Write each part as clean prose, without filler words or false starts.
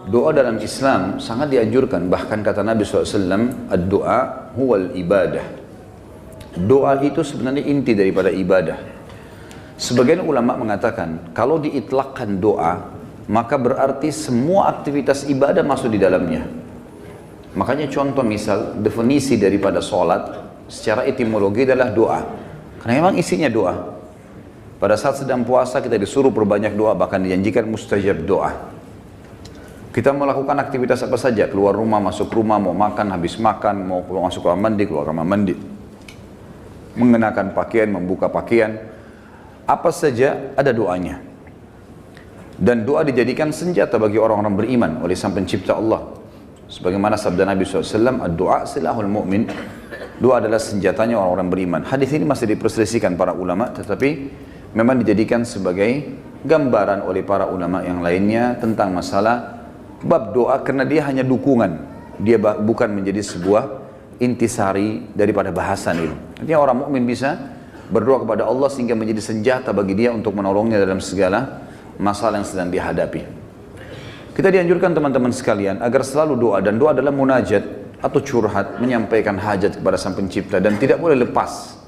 Doa dalam Islam sangat dianjurkan. Bahkan kata Nabi SAW, ad-doa huwal ibadah. Doa itu sebenarnya inti daripada ibadah. Sebagian ulama mengatakan, kalau diitlakkan doa, maka berarti semua aktivitas ibadah masuk di dalamnya. Makanya contoh misal, definisi daripada sholat, secara etimologi adalah doa. Karena memang isinya doa. Pada saat sedang puasa kita disuruh perbanyak doa, bahkan dijanjikan mustajab doa. Kita melakukan aktivitas apa saja, keluar rumah, masuk rumah, mau makan, habis makan, mau keluar masuk kamar mandi, keluar kamar mandi. Mengenakan pakaian, membuka pakaian, apa saja ada doanya. Dan doa dijadikan senjata bagi orang-orang beriman oleh Sang Pencipta Allah. Sebagaimana sabda Nabi SAW, ad-doa silahul mu'min. Doa adalah senjatanya orang-orang beriman. Hadis ini masih diperselisihkan para ulama, tetapi memang dijadikan sebagai gambaran oleh para ulama yang lainnya tentang masalah bab doa, karena dia hanya dukungan, dia bukan menjadi sebuah intisari daripada bahasan itu. Artinya orang mukmin bisa berdoa kepada Allah sehingga menjadi senjata bagi dia untuk menolongnya dalam segala masalah yang sedang dihadapi. Kita dianjurkan teman-teman sekalian agar selalu doa, dan doa adalah munajat atau curhat, menyampaikan hajat kepada Sang Pencipta, dan tidak boleh lepas.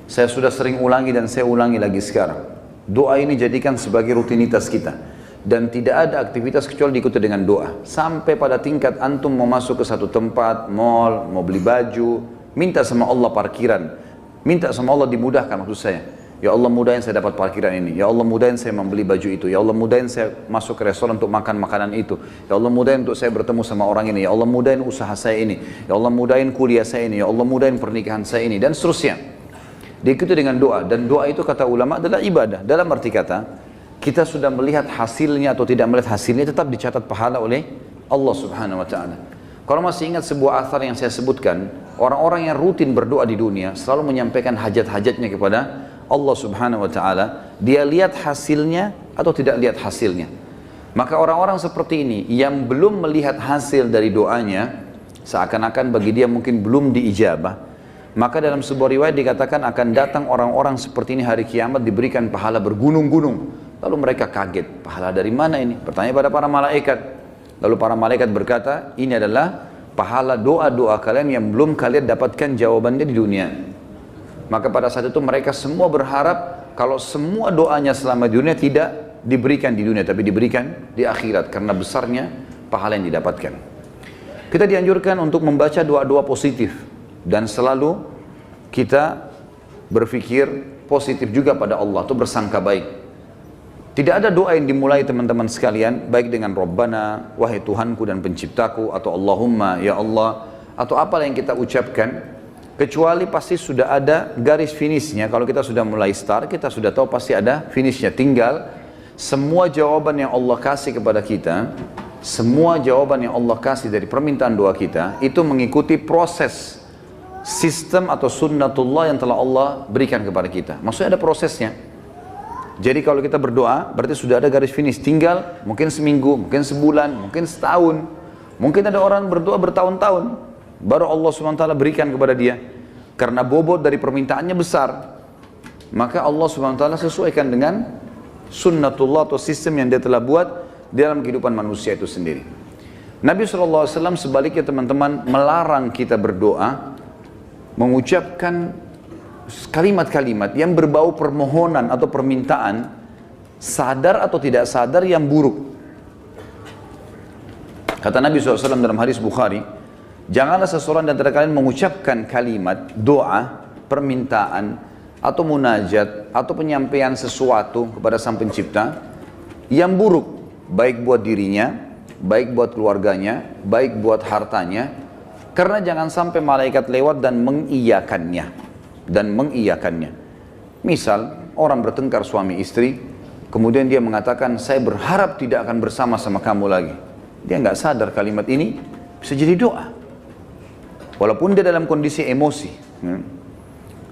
Saya sudah sering ulangi dan saya ulangi lagi sekarang. Doa ini jadikan sebagai rutinitas kita. Dan tidak ada aktivitas kecuali diikuti dengan doa. Sampai pada tingkat antum mau masuk ke satu tempat, mall, mau beli baju, minta sama Allah parkiran. Minta sama Allah dimudahkan maksud saya. Ya Allah mudahin saya dapat parkiran ini. Ya Allah mudahin saya membeli baju itu. Ya Allah mudahin saya masuk ke restoran untuk makan makanan itu. Ya Allah mudahin untuk saya bertemu sama orang ini. Ya Allah mudahin usaha saya ini. Ya Allah mudahin kuliah saya ini. Ya Allah mudahin pernikahan saya ini. Dan seterusnya. Diikuti dengan doa. Dan doa itu kata ulama adalah ibadah. Dalam arti kata, kita sudah melihat hasilnya atau tidak melihat hasilnya, tetap dicatat pahala oleh Allah Subhanahu wa ta'ala. Kalau masih ingat sebuah athar yang saya sebutkan, orang-orang yang rutin berdoa di dunia selalu menyampaikan hajat-hajatnya kepada Allah Subhanahu wa ta'ala. Dia lihat hasilnya atau tidak lihat hasilnya. Maka orang-orang seperti ini yang belum melihat hasil dari doanya, seakan-akan bagi dia mungkin belum diijabah, maka dalam sebuah riwayat dikatakan akan datang orang-orang seperti ini hari kiamat diberikan pahala bergunung-gunung. Lalu mereka kaget, pahala dari mana ini? Bertanya pada para malaikat. Lalu para malaikat berkata, ini adalah pahala doa-doa kalian yang belum kalian dapatkan jawabannya di dunia. Maka pada saat itu mereka semua berharap kalau semua doanya selama di dunia tidak diberikan di dunia, tapi diberikan di akhirat, karena besarnya pahala yang didapatkan. Kita dianjurkan untuk membaca doa-doa positif, dan selalu kita berpikir positif juga pada Allah, itu bersangka baik. Tidak ada doa yang dimulai teman-teman sekalian, baik dengan Rabbana, wahai Tuhanku dan penciptaku, atau Allahumma, ya Allah, atau apa yang kita ucapkan, kecuali pasti sudah ada garis finishnya. Kalau kita sudah mulai start, kita sudah tahu pasti ada finishnya. Tinggal semua jawaban yang Allah kasih kepada kita, semua jawaban yang Allah kasih dari permintaan doa kita, itu mengikuti proses sistem atau sunnatullah yang telah Allah berikan kepada kita. Maksudnya ada prosesnya. Jadi kalau kita berdoa, berarti sudah ada garis finish. Tinggal mungkin seminggu, mungkin sebulan, mungkin setahun. Mungkin ada orang berdoa bertahun-tahun, baru Allah SWT berikan kepada dia. Karena bobot dari permintaannya besar. Maka Allah SWT sesuaikan dengan sunnatullah atau sistem yang dia telah buat dalam kehidupan manusia itu sendiri. Nabi SAW sebaliknya teman-teman melarang kita berdoa, mengucapkan kalimat-kalimat yang berbau permohonan atau permintaan, sadar atau tidak sadar, yang buruk. Kata Nabi SAW dalam hadis Bukhari, janganlah seseorang di antara kalian mengucapkan kalimat doa, permintaan, atau munajat, atau penyampaian sesuatu kepada Sang Pencipta yang buruk, baik buat dirinya, baik buat keluarganya, baik buat hartanya, karena jangan sampai malaikat lewat dan mengiyakannya. Misal orang bertengkar suami istri, kemudian dia mengatakan, saya berharap tidak akan bersama-sama kamu lagi. Dia nggak sadar kalimat ini bisa jadi doa, walaupun dia dalam kondisi emosi.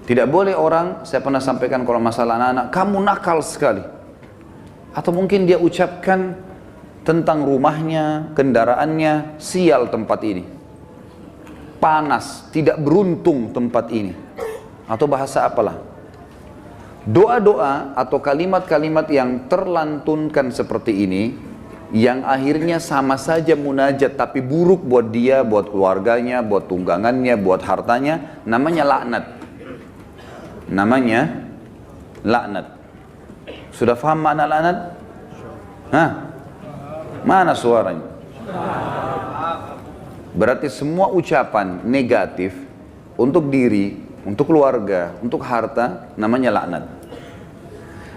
Tidak boleh orang, saya pernah sampaikan kalau masalah anak-anak, kamu nakal sekali. Atau mungkin dia ucapkan tentang rumahnya, kendaraannya, sial tempat ini, panas, tidak beruntung tempat ini, atau bahasa apalah. Doa-doa atau kalimat-kalimat yang terlantunkan seperti ini yang akhirnya sama saja munajat tapi buruk buat dia, buat keluarganya, buat tunggangannya, buat hartanya, namanya laknat. Namanya laknat. Sudah paham makna laknat? Hah? Mana suaranya? Berarti semua ucapan negatif untuk diri, untuk keluarga, untuk harta, namanya laknat.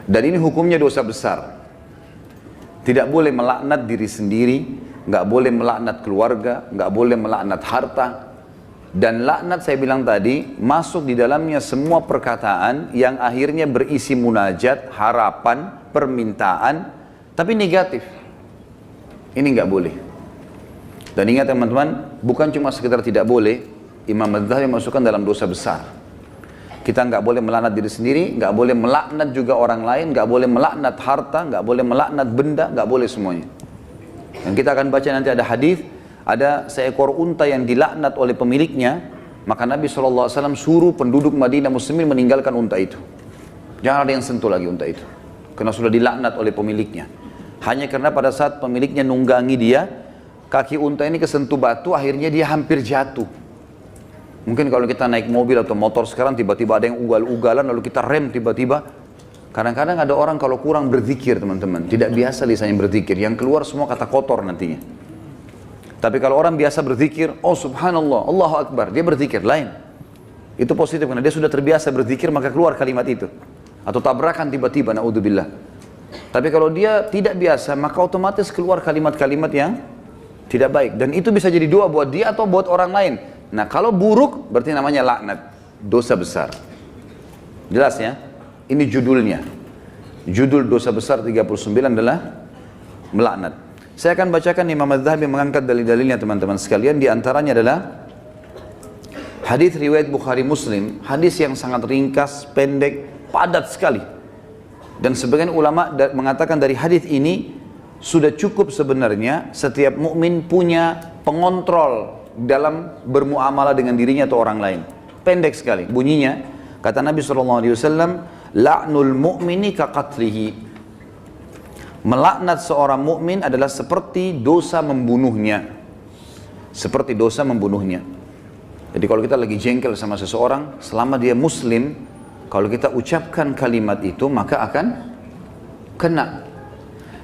Dan ini hukumnya dosa besar. Tidak boleh melaknat diri sendiri, nggak boleh melaknat keluarga, nggak boleh melaknat harta. Dan laknat saya bilang tadi, masuk di dalamnya semua perkataan yang akhirnya berisi munajat, harapan, permintaan, tapi negatif. Ini nggak boleh. Dan ingat teman-teman, bukan cuma sekedar tidak boleh, Imam Adz-Dzahabi masukkan dalam dosa besar. Kita nggak boleh melaknat diri sendiri, nggak boleh melaknat juga orang lain, nggak boleh melaknat harta, nggak boleh melaknat benda, nggak boleh semuanya. Dan kita akan baca nanti ada hadis, ada seekor unta yang dilaknat oleh pemiliknya, maka Nabi SAW suruh penduduk Madinah Muslimin meninggalkan unta itu. Jangan ada yang sentuh lagi unta itu, karena sudah dilaknat oleh pemiliknya. Hanya karena pada saat pemiliknya nunggangi dia, kaki unta ini kesentuh batu, akhirnya dia hampir jatuh. Mungkin kalau kita naik mobil atau motor sekarang tiba-tiba ada yang ugal-ugalan lalu kita rem tiba-tiba. Kadang-kadang ada orang kalau kurang berzikir teman-teman, tidak biasa lisannya berzikir, yang keluar semua kata kotor nantinya. Tapi kalau orang biasa berzikir, oh subhanallah, Allahu Akbar, dia berzikir lain. Itu positif karena dia sudah terbiasa berzikir maka keluar kalimat itu. Atau tabrakan tiba-tiba, naudzubillah. Tapi kalau dia tidak biasa maka otomatis keluar kalimat-kalimat yang tidak baik. Dan itu bisa jadi doa buat dia atau buat orang lain. Nah kalau buruk berarti namanya laknat, dosa besar. Jelas ya? Ini judulnya. Judul dosa besar 39 adalah melaknat. Saya akan bacakan Imam Adz-Dzahabi mengangkat dalil-dalilnya teman-teman sekalian. Di antaranya adalah hadis riwayat Bukhari Muslim, hadis yang sangat ringkas, pendek, padat sekali. Dan sebagian ulama mengatakan dari hadis ini sudah cukup sebenarnya setiap mukmin punya pengontrol dalam bermuamalah dengan dirinya atau orang lain. Pendek sekali bunyinya, kata Nabi SAW, la'nul mu'mini kaqatlihi. Melaknat seorang mukmin adalah seperti dosa membunuhnya. Seperti dosa membunuhnya. Jadi kalau kita lagi jengkel sama seseorang, selama dia muslim, kalau kita ucapkan kalimat itu maka akan kena.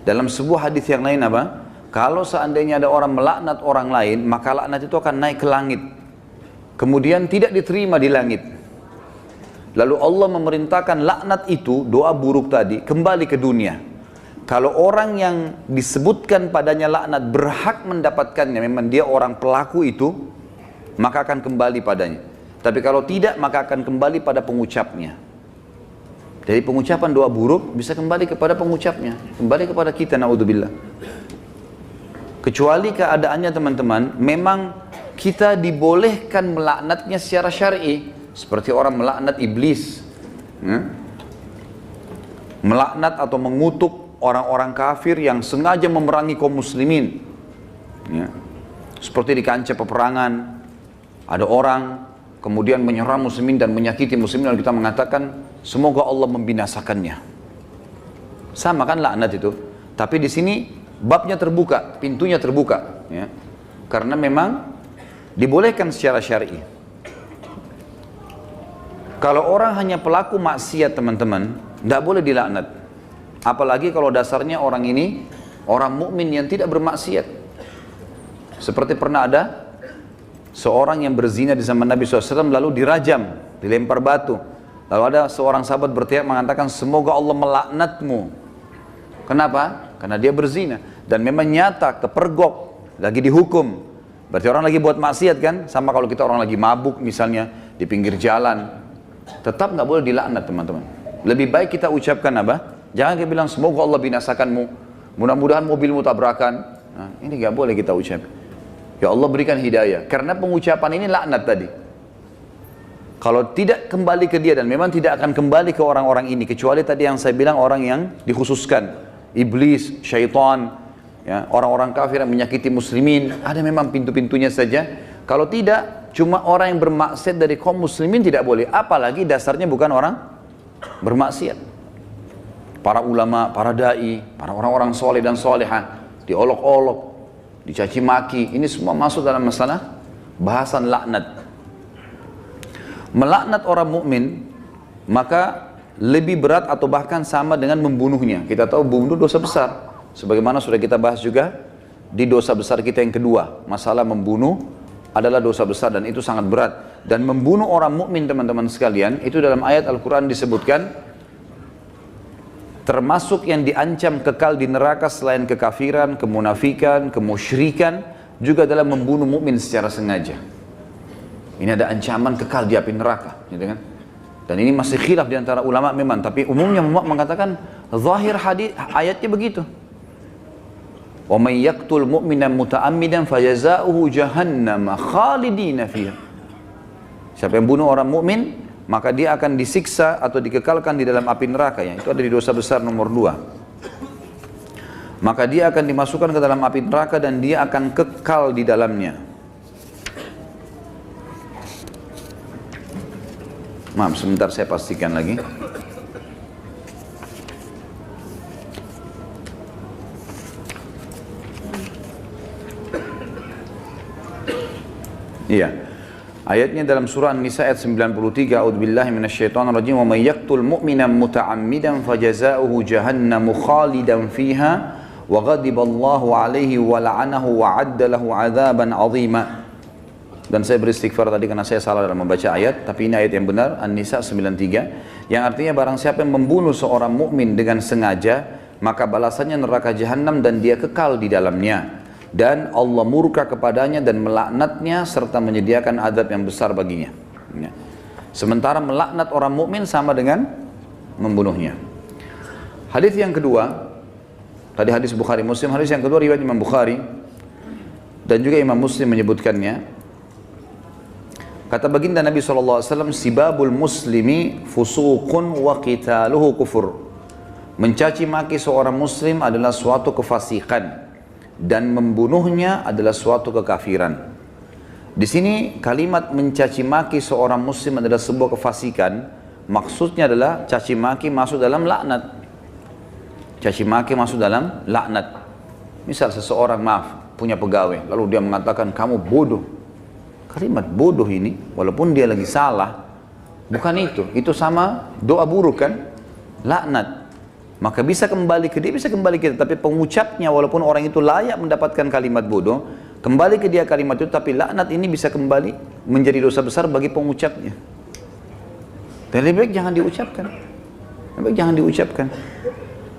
Dalam sebuah hadis yang lain apa? Kalau seandainya ada orang melaknat orang lain, maka laknat itu akan naik ke langit. Kemudian tidak diterima di langit. Lalu Allah memerintahkan laknat itu, doa buruk tadi, kembali ke dunia. Kalau orang yang disebutkan padanya laknat berhak mendapatkannya, memang dia orang pelaku itu, maka akan kembali padanya. Tapi kalau tidak, maka akan kembali pada pengucapnya. Jadi pengucapan doa buruk bisa kembali kepada pengucapnya, kembali kepada kita, naudzubillah. Kecuali keadaannya teman-teman, memang kita dibolehkan melaknatnya secara syar'i, seperti orang melaknat iblis, melaknat atau mengutuk orang-orang kafir yang sengaja memerangi kaum muslimin. Seperti di kancah peperangan, ada orang kemudian menyerang muslimin dan menyakiti muslimin, lalu kita mengatakan semoga Allah membinasakannya. Sama kan laknat itu, tapi di sini babnya terbuka, pintunya terbuka, ya. Karena memang dibolehkan secara syar'i. Kalau orang hanya pelaku maksiat teman-teman, tidak boleh dilaknat. Apalagi kalau dasarnya orang ini orang mukmin yang tidak bermaksiat. Seperti pernah ada seorang yang berzina di zaman Nabi SAW lalu dirajam, dilempar batu. Lalu ada seorang sahabat berteriak mengatakan semoga Allah melaknatmu. Kenapa? Karena dia berzina. Dan memang nyata, kepergok, lagi dihukum. Berarti orang lagi buat maksiat kan? Sama kalau kita orang lagi mabuk misalnya, di pinggir jalan. Tetap nggak boleh dilaknat teman-teman. Lebih baik kita ucapkan apa? Jangan kita bilang semoga Allah binasakanmu. Mudah-mudahan mobilmu tabrakan. Nah, ini nggak boleh kita ucap. Ya Allah berikan hidayah. Karena pengucapan ini laknat tadi. Kalau tidak kembali ke dia dan memang tidak akan kembali ke orang-orang ini. Kecuali tadi yang saya bilang orang yang dikhususkan. Iblis, syaitan, ya, orang-orang kafir yang menyakiti muslimin, ada memang pintu-pintunya saja. Kalau tidak, cuma orang yang bermaksiat dari kaum muslimin tidak boleh. Apalagi dasarnya bukan orang bermaksiat. Para ulama, para da'i, para orang-orang soleh dan solehah, diolok-olok, dicaci maki. Ini semua masuk dalam masalah bahasan laknat. Melaknat orang mukmin maka lebih berat atau bahkan sama dengan membunuhnya. Kita tahu bunuh dosa besar. Sebagaimana sudah kita bahas juga di dosa besar kita yang kedua, masalah membunuh adalah dosa besar dan itu sangat berat. Dan membunuh orang mukmin teman-teman sekalian, itu dalam ayat Al-Quran disebutkan termasuk yang diancam kekal di neraka selain kekafiran, kemunafikan, kemusyrikan, juga dalam membunuh mukmin secara sengaja. Ini ada ancaman kekal di api neraka, gitu kan? Dan ini masih khilaf di antara ulama memang, tapi umumnya ulama mengatakan zahir hadis ayatnya begitu. Wa may yaqtul mu'mina muta'ammidan fajazaohu jahannam khalidina fiha. Siapa yang bunuh orang mukmin maka dia akan disiksa atau dikekalkan di dalam api neraka, yang itu ada di dosa besar nomor 2. Maka dia akan dimasukkan ke dalam api neraka dan dia akan kekal di dalamnya. Maaf, sebentar saya pastikan lagi. Iya. Ayatnya dalam surah An-Nisa ayat 93, A'udzubillahi minasyaitonirrajim, wa may yaqtul mu'mina muta'ammidan fajazaohu jahannamu khalidan fiha wa ghadiballahu 'alaihi wa la'anahu wa 'adda lahu 'adzaban 'azima. Dan saya beristighfar tadi karena saya salah dalam membaca ayat, tapi ini ayat yang benar, An-Nisa 93, yang artinya barang siapa yang membunuh seorang mukmin dengan sengaja, maka balasannya neraka jahanam dan dia kekal di dalamnya. Dan Allah murka kepadanya dan melaknatnya serta menyediakan azab yang besar baginya. Ya. Sementara melaknat orang mukmin sama dengan membunuhnya. Hadis yang kedua, tadi hadis Bukhari Muslim, hadis yang kedua riwayat Imam Bukhari dan juga Imam Muslim menyebutkannya. Kata baginda Nabi SAW, sibabul muslimi fusuqun wa qitaluhu kufur. Mencaci maki seorang muslim adalah suatu kefasikan dan membunuhnya adalah suatu kekafiran. Di sini kalimat mencaci maki seorang muslim adalah sebuah kefasikan. Maksudnya adalah caci maki masuk dalam laknat. Caci maki masuk dalam laknat. Misal seseorang punya pegawai, lalu dia mengatakan kamu bodoh. Kalimat bodoh ini, walaupun dia lagi salah, bukan itu. Itu sama doa buruk kan? Laknat. Maka bisa kembali ke dia, bisa kembali ke dia. Tapi pengucapnya walaupun orang itu layak mendapatkan kalimat bodoh, kembali ke dia kalimat itu, tapi laknat ini bisa kembali menjadi dosa besar bagi pengucapnya. Dan lebih baik jangan diucapkan. Lebih baik jangan diucapkan.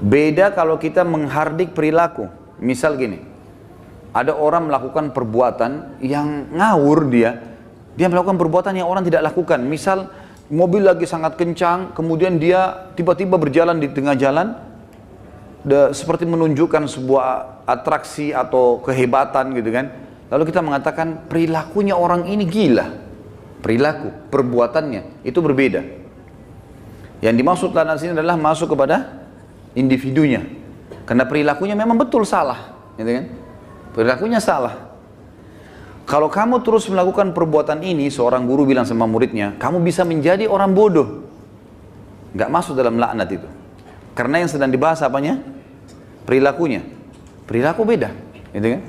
Beda kalau kita menghardik perilaku. Misal gini, ada orang melakukan perbuatan yang ngawur dia melakukan perbuatan yang orang tidak lakukan. Misal mobil lagi sangat kencang, kemudian dia tiba-tiba berjalan di tengah jalan, seperti menunjukkan sebuah atraksi atau kehebatan gitu kan. Lalu kita mengatakan perilakunya orang ini gila. Perilaku, perbuatannya itu berbeda. Yang dimaksud dalam sini adalah masuk kepada individunya. Karena perilakunya memang betul salah, gitu kan? Perilakunya salah. Kalau kamu terus melakukan perbuatan ini, seorang guru bilang sama muridnya, kamu bisa menjadi orang bodoh. Gak masuk dalam laknat itu. Karena yang sedang dibahas apanya? Perilakunya. Perilaku beda, gitu kan?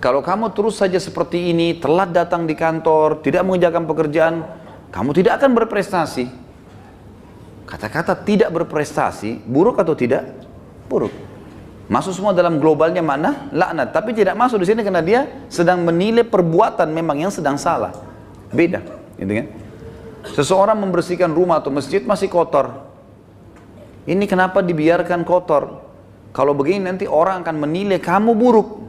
Kalau kamu terus saja seperti ini, telat datang di kantor, tidak mengerjakan pekerjaan, kamu tidak akan berprestasi. Kata-kata tidak berprestasi, buruk atau tidak? Buruk. Masuk semua dalam globalnya makna laknat, tapi tidak masuk di sini karena dia sedang menilai perbuatan memang yang sedang salah. Beda, gitu kan? Seseorang membersihkan rumah atau masjid masih kotor. Ini kenapa dibiarkan kotor? Kalau begini nanti orang akan menilai kamu buruk.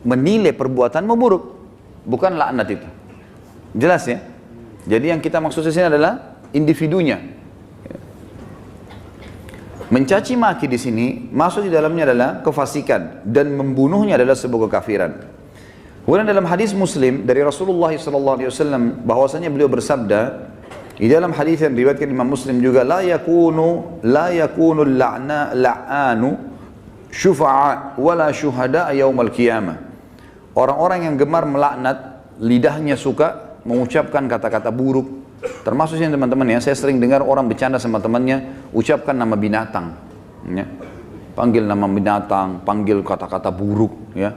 Menilai perbuatanmu buruk. Bukan laknat itu. Jelas ya? Jadi yang kita maksud di sini adalah individunya. Mencaci maki di sini masuk di dalamnya adalah kefasikan dan membunuhnya adalah sebuah kekafiran. Kemudian dalam hadis Muslim dari Rasulullah SAW bahwasanya beliau bersabda di dalam hadis yang diriwayatkan Imam Muslim juga, la yakunu la'anu syufa'a wala syuhada yaumal qiyamah. Orang-orang yang gemar melaknat, lidahnya suka mengucapkan kata-kata buruk. Termasuk yang teman-teman ya, saya sering dengar orang bercanda sama temannya, ucapkan nama binatang. Ya. panggil nama binatang, panggil kata-kata buruk, ya.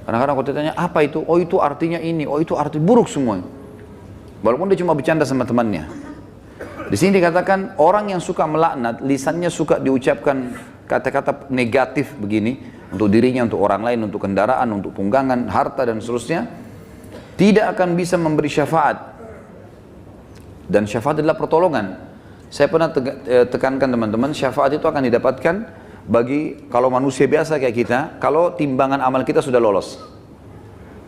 Kadang-kadang kalau ditanya apa itu, oh itu artinya ini, oh itu arti buruk semua. Walaupun dia cuma bercanda sama temannya. Di sini dikatakan orang yang suka melaknat, lisannya suka diucapkan kata-kata negatif begini untuk dirinya, untuk orang lain, untuk kendaraan, untuk tunggangan, harta dan seterusnya, tidak akan bisa memberi syafaat. Dan syafaat adalah pertolongan. Saya pernah tekankan teman-teman, syafaat itu akan didapatkan bagi kalau manusia biasa kayak kita, kalau timbangan amal kita sudah lolos.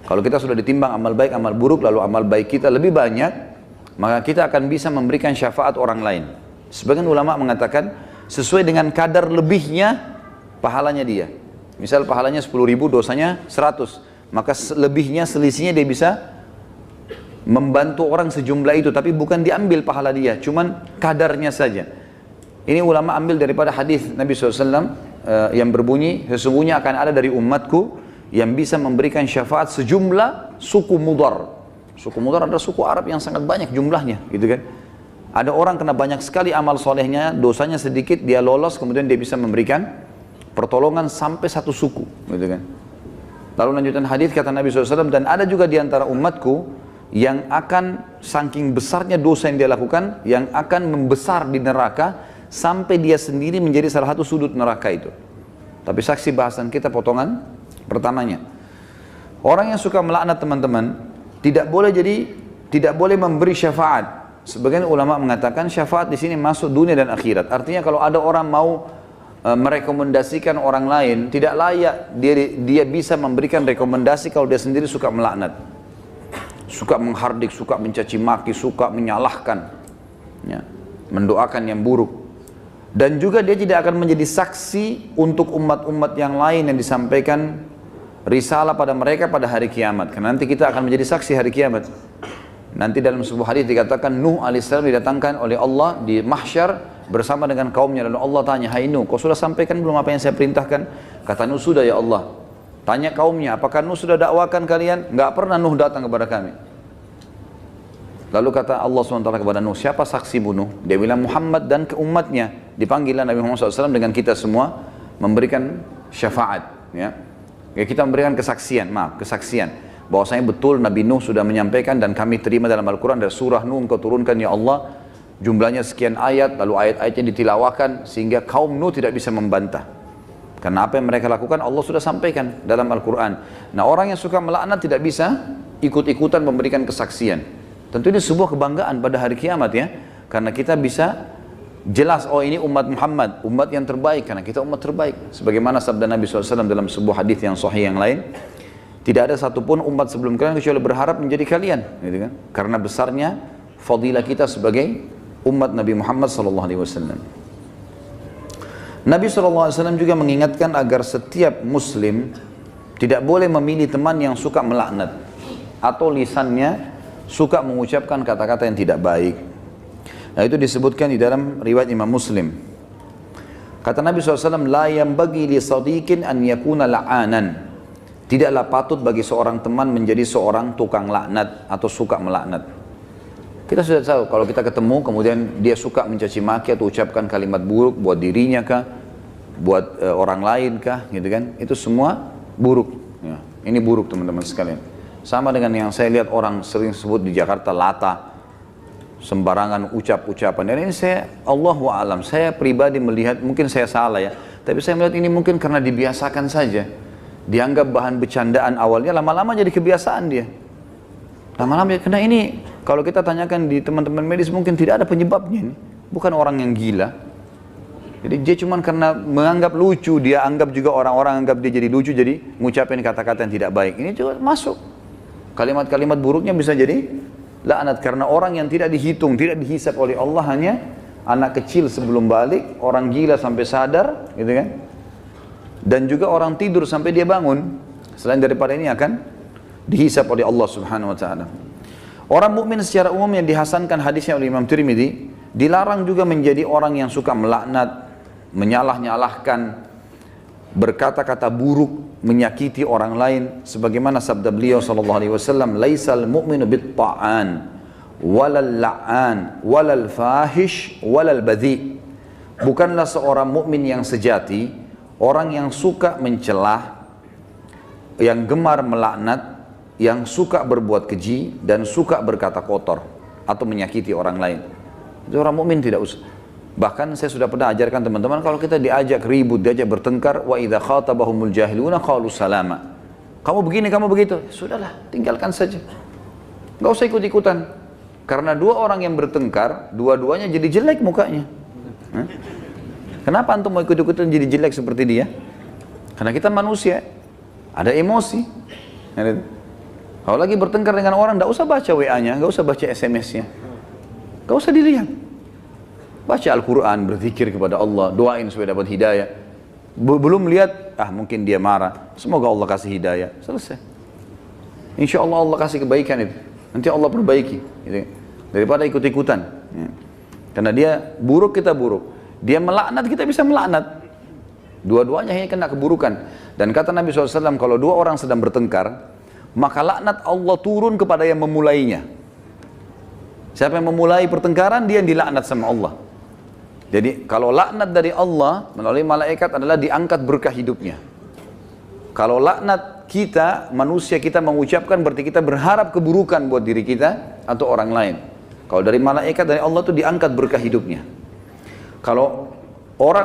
Kalau kita sudah ditimbang amal baik, amal buruk, lalu amal baik kita lebih banyak, maka kita akan bisa memberikan syafaat orang lain. Sebagian ulama mengatakan sesuai dengan kadar lebihnya pahalanya dia. Misal pahalanya 10.000, dosanya 100, maka lebihnya, selisihnya dia bisa membantu orang sejumlah itu, tapi bukan diambil pahala dia, cuman kadarnya saja. Ini ulama ambil daripada hadis Nabi SAW yang berbunyi, sesungguhnya akan ada dari umatku yang bisa memberikan syafaat sejumlah suku Mudar. Suku Mudar adalah suku Arab yang sangat banyak jumlahnya, gitu kan. Ada orang kena banyak sekali amal solehnya, dosanya sedikit, dia lolos, kemudian dia bisa memberikan pertolongan sampai satu suku, gitu kan. Lalu lanjutan hadis kata Nabi SAW, dan ada juga di antara umatku yang akan saking besarnya dosa yang dia lakukan, yang akan membesar di neraka sampai dia sendiri menjadi salah satu sudut neraka itu. Tapi saksi bahasan kita potongan pertamanya. Orang yang suka melaknat teman-teman tidak boleh memberi syafaat. Sebagian ulama mengatakan syafaat di sini masuk dunia dan akhirat. Artinya kalau ada orang mau merekomendasikan orang lain, tidak layak dia bisa memberikan rekomendasi kalau dia sendiri suka melaknat, suka menghardik, suka mencaci maki, suka menyalahkan, ya, mendoakan yang buruk. Dan juga dia tidak akan menjadi saksi untuk umat-umat yang lain yang disampaikan risalah pada mereka pada hari kiamat. Karena nanti kita akan menjadi saksi hari kiamat. Nanti dalam sebuah hadis dikatakan Nuh alaihissalam didatangkan oleh Allah di mahsyar bersama dengan kaumnya. Lalu Allah tanya, hai Nuh, kau sudah sampaikan belum apa yang saya perintahkan? Kata Nuh, sudah ya Allah. Tanya kaumnya, apakah Nuh sudah dakwakan kalian? Enggak pernah Nuh datang kepada kami. Lalu kata Allah SWT kepada Nuh, siapa saksimu Nuh? Dia bilang Muhammad dan ke umatnya. Dipanggillah Nabi Muhammad SAW dengan kita semua memberikan syafaat. Ya, kita memberikan kesaksian, bahwasanya betul Nabi Nuh sudah menyampaikan dan kami terima dalam Al-Quran dari surah Nuh engkau turunkan ya Allah, jumlahnya sekian ayat, lalu ayat-ayatnya ditilawakan sehingga kaum Nuh tidak bisa membantah. Karena apa yang mereka lakukan Allah sudah sampaikan dalam Al-Quran. Nah, orang yang suka melaknat tidak bisa ikut-ikutan memberikan kesaksian. Tentu ini sebuah kebanggaan pada hari kiamat, ya. Karena kita bisa jelas, oh ini umat Muhammad, umat yang terbaik, karena kita umat terbaik. Sebagaimana sabda Nabi SAW dalam sebuah hadis yang sahih yang lain, tidak ada satupun umat sebelum kalian kecuali berharap menjadi kalian, gitu kan? Karena besarnya fadilah kita sebagai umat Nabi Muhammad SAW. Nabi SAW juga mengingatkan agar setiap muslim tidak boleh memilih teman yang suka melaknat atau lisannya suka mengucapkan kata-kata yang tidak baik. Nah, itu disebutkan di dalam riwayat Imam Muslim. Kata Nabi SAW, la yambagi li sadiqin an yakuna la'anan. Tidaklah patut bagi seorang teman menjadi seorang tukang laknat atau suka melaknat. Kita sudah tahu kalau kita ketemu kemudian dia suka mencaci maki atau ucapkan kalimat buruk buat dirinya kah, buat orang lain kah, gitu kan? Itu semua buruk. Ya, ini buruk teman-teman sekalian. Sama dengan yang saya lihat orang sering sebut di Jakarta lata, sembarangan ucap-ucapan. Dan ini saya, Allahu a'lam, saya pribadi melihat, mungkin saya salah ya, tapi saya melihat ini mungkin karena dibiasakan saja. Dianggap bahan bercandaan awalnya, lama-lama jadi kebiasaan dia. Lama-lama, karena ini kalau kita tanyakan di teman-teman medis mungkin tidak ada penyebabnya ini. Bukan orang yang gila. Jadi dia cuma karena menganggap lucu, dia anggap juga orang-orang anggap dia jadi lucu, jadi ngucapin kata-kata yang tidak baik. Ini juga masuk. Kalimat-kalimat buruknya bisa jadi laknat karena orang yang tidak dihitung, tidak dihisab oleh Allah, hanya anak kecil sebelum balik, orang gila sampai sadar, gitu kan? Dan juga orang tidur sampai dia bangun. Selain daripada ini akan dihisab oleh Allah Subhanahu wa taala. Orang mukmin secara umum yang dihasankan hadisnya oleh Imam Tirmidzi, dilarang juga menjadi orang yang suka melaknat, menyalah-nyalahkan, berkata-kata buruk, menyakiti orang lain, sebagaimana sabda beliau sallallahu alaihi wasallam, laisal mu'minu bit-ta'an walal la'an walal fahish walal badhi. Bukanlah seorang mukmin yang sejati Orang yang suka mencelah, yang gemar melaknat, yang suka berbuat keji, dan suka berkata kotor atau menyakiti orang lain. Itu orang mukmin tidak usah. Bahkan saya sudah pernah ajarkan teman-teman, kalau kita diajak ribut, diajak bertengkar, wa idza khatabahumul jahiluna qalu salama. Kamu begini, kamu begitu. Sudahlah, tinggalkan saja. Enggak usah ikut-ikutan. Karena dua orang yang bertengkar, dua-duanya jadi jelek mukanya. Kenapa antum mau ikut-ikutan jadi jelek seperti dia? Karena kita manusia, ada emosi. Kalau lagi bertengkar dengan orang, enggak usah baca WA-nya, enggak usah baca SMS-nya. Enggak usah dilihat. Baca Al-Quran, berzikir kepada Allah, doain supaya dapat hidayah. Belum lihat, mungkin dia marah. Semoga Allah kasih hidayah. Selesai. Insya Allah Allah kasih kebaikan itu. Nanti Allah perbaiki. Gitu. Daripada ikut-ikutan. Ya. Karena dia buruk, kita buruk. Dia melaknat, kita bisa melaknat. Dua-duanya hanya kena keburukan. Dan kata Nabi SAW, kalau dua orang sedang bertengkar, maka laknat Allah turun kepada yang memulainya. Siapa yang memulai pertengkaran, dia yang dilaknat sama Allah. Jadi kalau laknat dari Allah melalui malaikat adalah diangkat berkah hidupnya. Kalau laknat kita, manusia kita mengucapkan, berarti kita berharap keburukan buat diri kita atau orang lain. Kalau dari malaikat, dari Allah itu diangkat berkah hidupnya. Kalau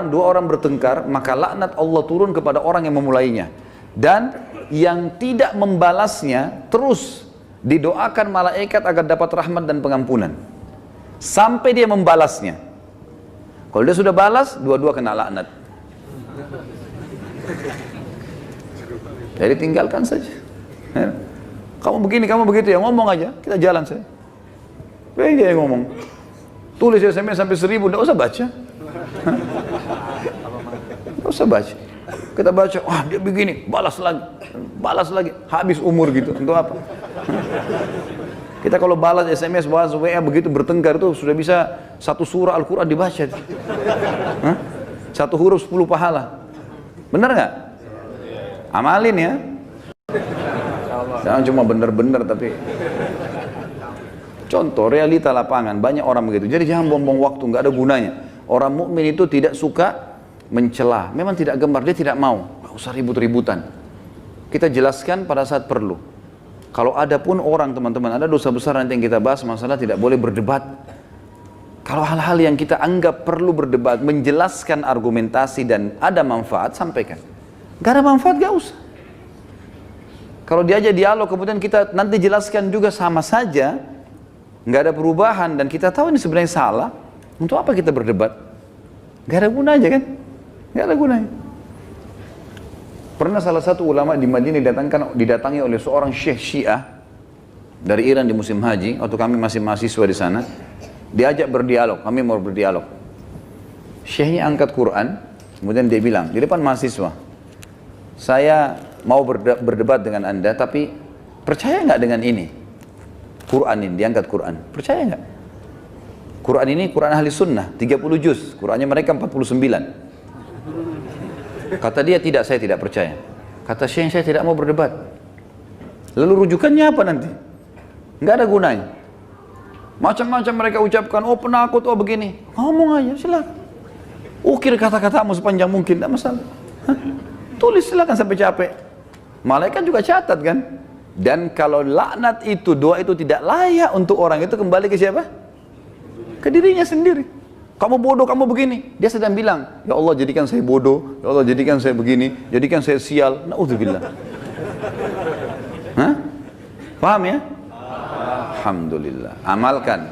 dua orang bertengkar, maka laknat Allah turun kepada orang yang memulainya. Dan yang tidak membalasnya terus didoakan malaikat agar dapat rahmat dan pengampunan. Sampai dia membalasnya. Kalau dia sudah balas, dua-dua kena laknat. Jadi tinggalkan saja. Kamu begini, kamu begitu ya, ngomong aja, kita jalan saja. Baik dia yang ngomong. Tulis SMS sampai 1000, tidak usah baca. Tidak usah baca. Kita baca, wah dia begini, balas lagi, habis umur gitu. Untuk apa? Kita kalau balas SMS, balas WA begitu bertengkar itu sudah bisa satu surah Al-Quran dibaca. Satu huruf 10 pahala. Benar nggak? Amalin ya. Jangan cuma benar-benar tapi. Contoh realita lapangan, banyak orang begitu. Jadi jangan buang-buang waktu, nggak ada gunanya. Orang mukmin itu tidak suka mencela. Memang tidak gemar, dia tidak mau. Nggak usah ribut-ributan. Kita jelaskan pada saat perlu. Kalau ada pun orang teman-teman, ada dosa besar nanti yang kita bahas, masalah tidak boleh berdebat. Kalau hal-hal yang kita anggap perlu berdebat, menjelaskan argumentasi dan ada manfaat, sampaikan. Gak ada manfaat, gak usah. Kalau diajak dialog, kemudian kita nanti jelaskan juga sama saja, gak ada perubahan, dan kita tahu ini sebenarnya salah, untuk apa kita berdebat? Gak ada gunanya kan? Gak ada gunanya. Pernah salah satu ulama di Madinah didatangi oleh seorang syekh Syiah dari Iran di musim haji, waktu kami masih mahasiswa di sana, diajak berdialog, kami mau berdialog. Syekhnya angkat Quran, kemudian dia bilang, di depan mahasiswa, saya mau berdebat dengan anda, tapi percaya nggak dengan ini? Quran ini, diangkat Quran, percaya nggak? Quran ini Quran ahli sunnah, 30 juz, Qurannya mereka 49. Kata dia, tidak, saya tidak percaya. Kata Syekh, saya tidak mau berdebat. Lalu rujukannya apa nanti? Nggak ada gunanya. Macam-macam mereka ucapkan, oh penakut, oh begini. Ngomong aja, silakan. Ukir kata-katamu sepanjang mungkin, tidak masalah. Tulis silakan sampai capek. Malaikat juga catat kan. Dan kalau laknat itu, doa itu tidak layak untuk orang itu, kembali ke siapa? Ke dirinya sendiri. Kamu bodoh, kamu begini. Dia sedang bilang, ya Allah jadikan saya bodoh, ya Allah jadikan saya begini, jadikan saya sial. Na'udzubillah. Hah? Paham ya? Alhamdulillah. Amalkan.